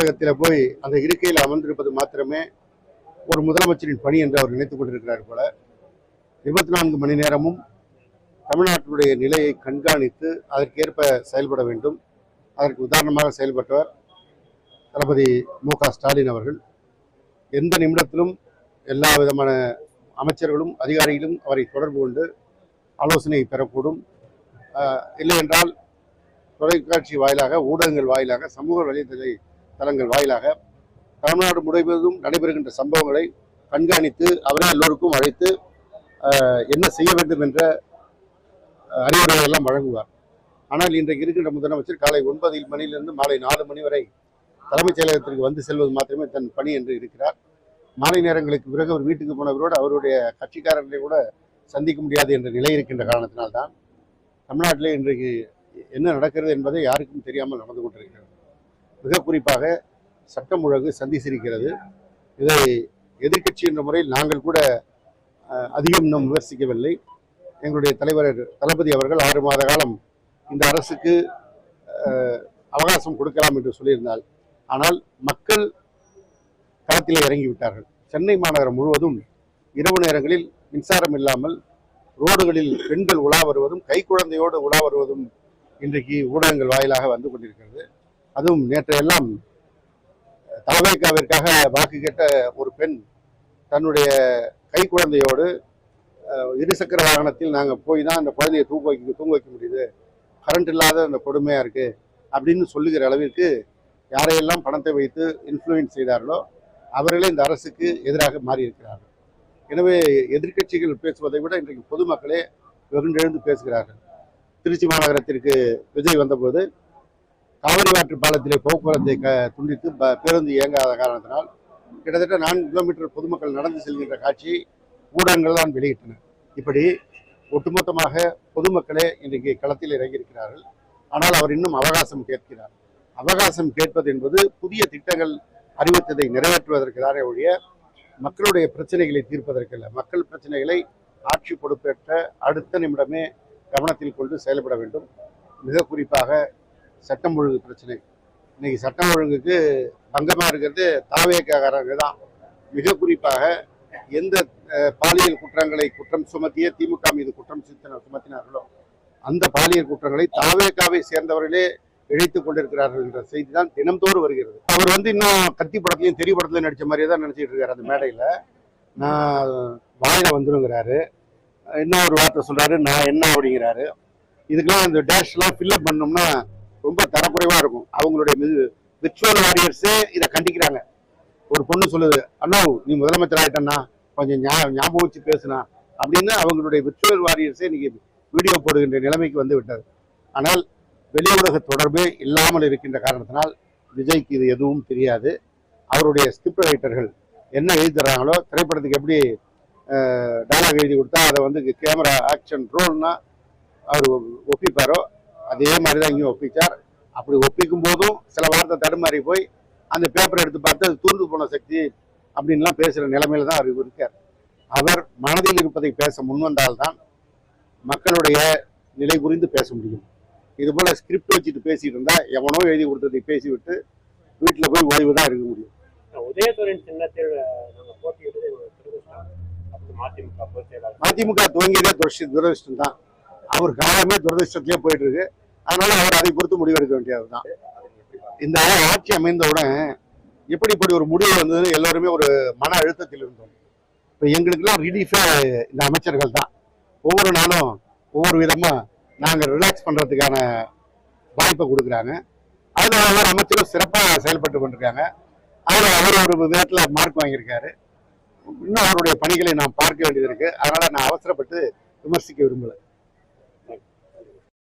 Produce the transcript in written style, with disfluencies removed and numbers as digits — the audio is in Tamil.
செயலகத்தில் போய் அந்த இருக்கையில் அமர்ந்திருப்பது மாத்திரமே ஒரு முதலமைச்சரின் பணி என்று அவர் நினைத்துக் கொண்டிருக்கிறார் போல. 24 மணி நேரமும் தமிழ்நாட்டினுடைய நிலையை கண்காணித்து அதற்கேற்ப செயல்பட வேண்டும். அதற்கு உதாரணமாக செயல்பட்டவர் தளபதி மு.க. ஸ்டாலின் அவர்கள். எந்த நிமிடத்திலும் எல்லா விதமான அமைச்சர்களும் அதிகாரிகளும் அவரை தொடர்பு கொண்டு ஆலோசனை பெறக்கூடும். இல்லை என்றால் தொலைக்காட்சி வாயிலாக, ஊடகங்கள் வாயிலாக, சமூக வலைதளங்கள் வாயிலாக தமிழ்நாடு முழுவதும் நடைபெறுகின்ற சம்பவங்களை கண்காணித்து அவரே எல்லோருக்கும் அழைத்து என்ன செய்ய வேண்டும் என்ற அறிவுரைகளை எல்லாம் வழங்குவார். ஆனால் இன்றைக்கு இருக்கின்ற முதலமைச்சர் காலை 9 மணியிலிருந்து மாலை 4 மணி வரை தலைமைச் செயலகத்திற்கு வந்து செல்வது மாத்திரமே தன் பணி என்று இருக்கிறார். மாலை நேரங்களுக்கு பிறகு அவர் வீட்டுக்கு போனவரோடு அவருடைய கட்சிக்காரர்களை கூட சந்திக்க முடியாது என்ற நிலை இருக்கின்ற காரணத்தினால்தான் தமிழ்நாட்டிலே இன்றைக்கு என்ன நடக்கிறது என்பதை யாருக்கும் தெரியாமல் நடந்து கொண்டிருக்கிறது. மிக குறிப்பாக சட்டம் ஒழுங்கு சந்தி சிரிக்கிறது. இதை எதிர்க்கட்சி என்ற முறையில் நாங்கள் கூட அதிகம் இன்னும் விமர்சிக்கவில்லை. எங்களுடைய தலைவர் தளபதி அவர்கள் 6 மாத காலம் இந்த அரசுக்கு அவகாசம் கொடுக்கலாம் என்று சொல்லியிருந்தால், ஆனால் மக்கள் களத்தில் இறங்கிவிட்டார்கள். சென்னை மாநகரம் முழுவதும் இரவு நேரங்களில் மின்சாரம் இல்லாமல் ரோடுகளில் பெண்கள் உலா வருவதும் கைக்குழந்தையோடு உலா வருவதும் இன்றைக்கு ஊடகங்கள் வாயிலாக வந்து கொண்டிருக்கிறது. அதுவும் நேற்றையெல்லாம் தலவைக்காவிற்காக வாக்கு கேட்ட ஒரு பெண் தன்னுடைய கைக்குழந்தையோடு இருசக்கர வாகனத்தில் நாங்கள் போய் தான் அந்த குழந்தையை தூங்க வைக்க முடியுது, கரண்ட் இல்லாத அந்த கொடுமையாக இருக்குது அப்படின்னு சொல்லுகிற அளவிற்கு யாரையெல்லாம் பணத்தை வைத்து இன்ஃப்ளூயன்ஸ் செய்தார்களோ அவர்களே இந்த அரசுக்கு எதிராக மாறியிருக்கிறார்கள். எனவே எதிர்க்கட்சிகள் பேசுவதை விட இன்றைக்கு பொதுமக்களே வெகுண்டெழுந்து பேசுகிறார்கள். திருச்சி மாநகரத்திற்கு விஜய் வந்தபோது காவிரி ஆற்று பாலத்திலே போக்குவரத்தை துண்டித்து பேருந்து இயங்காத காரணத்தினால் கிட்டத்தட்ட 4 கிலோமீட்டர் பொதுமக்கள் நடந்து செல்கின்ற காட்சியை ஊடகங்கள் தான் வெளியிட்டன. இப்படி ஒட்டுமொத்தமாக பொதுமக்களே இன்றைக்கு களத்தில் இறங்கியிருக்கிறார்கள். ஆனால் அவர் இன்னும் அவகாசம் கேட்கிறார். அவகாசம் கேட்பது என்பது புதிய திட்டங்கள் அறிவித்ததை நிறைவேற்றுவதற்கு தானே ஒழிய மக்களுடைய பிரச்சனைகளை தீர்ப்பதற்கல்ல. மக்கள் பிரச்சனைகளை ஆட்சி பொறுப்பேற்ற அடுத்த நிமிடமே கவனத்தில் கொண்டு செயல்பட வேண்டும். மிக குறிப்பாக சட்டம் ஒழுங்கு பிரச்சனை. இன்னைக்கு சட்டம் ஒழுங்குக்கு பங்கமாக இருக்கிறது தாவேக்காரங்க தான். மிக குறிப்பாக எந்த பாலியல் குற்றங்களை குற்றம் சுமத்திய திமுக மீது குற்றம் சுமத்தினார்களோ அந்த பாலியல் குற்றங்களை தாவேக்காவை சேர்ந்தவர்களே இழைத்துக் கொண்டிருக்கிறார்கள் என்ற செய்தி தான் தினம்தோறும் வருகிறது. அவர் இன்னும் கத்தி படத்துலையும் தெரிய படத்துலையும் நடித்த மாதிரியே தான் நினைச்சிட்டு இருக்காரு. அந்த மேடையில் நான் வாயில வந்துருங்கிறாரு, இன்னொரு வார்த்தை சொல்றாரு, நான் என்ன அப்படிங்கிறாரு. இதுக்கெல்லாம் அந்த டேஷ்லாம் ஃபில்அப் பண்ணோம்னா ரொம்ப தரக்குறைவா இருக்கும். அவங்களுடைய விர்ச்சுவல் வாரியர்ஸே இதை கண்டிக்கிறாங்க. ஒரு பொண்ணு சொல்லுது, அண்ணா நீ முதலமைச்சர் ஆயிட்டன்னா கொஞ்சம் ஞாபகம் வச்சு பேசுனா அப்படின்னு அவங்களுடைய விர்ச்சுவல் வாரியர்ஸே இன்னைக்கு வீடியோ போடுகின்ற நிலைமைக்கு வந்து விட்டது. ஆனால் வெளி உலக தொடர்பே இல்லாமல் இருக்கின்ற காரணத்தினால் விஜய்க்கு இது எதுவும் தெரியாது. அவருடைய ஸ்கிரிப்ட் ரைட்டர்கள் என்ன எழுதி தர்றாங்களோ, திரைப்படத்துக்கு எப்படி டயலாக் எழுதி கொடுத்தா அதை கேமரா ஆக்ஷன் ரோல்னா அவர் ஒப்பிப்பாரோ அதே மாதிரி தான் இங்கேயும் ஒப்பிச்சார். அப்படி ஒப்பிக்கும் போதும் சில வார்த்தை தடுமாறி போய் அந்த பேப்பரை எடுத்து பார்த்து அது தூர்ந்து போன சக்தி அப்படின்லாம் பேசுகிற நிலைமையில தான் அவர் இருக்கார். அவர் மனதில் இருப்பதை பேச முன்வந்தால்தான் மக்களுடைய நிலை குறித்து பேச முடியும். இது போல ஸ்கிரிப்ட் வச்சுட்டு பேசிட்டு இருந்தா எவனோ எழுதி கொடுத்ததை பேசிவிட்டு வீட்டில் போய் ஓய்வு தான் இருக்க முடியும். உதயசூரியன் சின்னத்தில் மதிமுக துவங்கியதே துரதிருஷ்டம் தான். அவர் காலமே துரதிருஷ்டத்திலே போயிட்டு இருக்கு. அதனால அவர் அதை பொறுத்து முடிவெடுக்க வேண்டியது தான். இந்த ஆட்சி அமைந்தவுடன் இப்படி ஒரு முடிவு வந்தது, எல்லோருமே ஒரு மன அழுத்தத்தில் இருந்தோம். இப்போ எங்களுக்கெல்லாம் ரிலீஃபே இந்த அமைச்சர்கள் தான். ஒவ்வொரு நாளும் ஒவ்வொரு விதமா நாங்கள் ரிலாக்ஸ் பண்றதுக்கான வாய்ப்பை கொடுக்குறாங்க. அதில் ஒவ்வொரு அமைச்சரும் சிறப்பாக செயல்பட்டு கொண்டிருக்காங்க. அதில் அவர் ஒரு விதத்தில் மார்க் வாங்கியிருக்காரு. இன்னும் அவருடைய பணிகளை நாம் பார்க்க வேண்டியது இருக்கு. அதனால நான் அவசரப்பட்டு விமர்சிக்க விரும்பலை.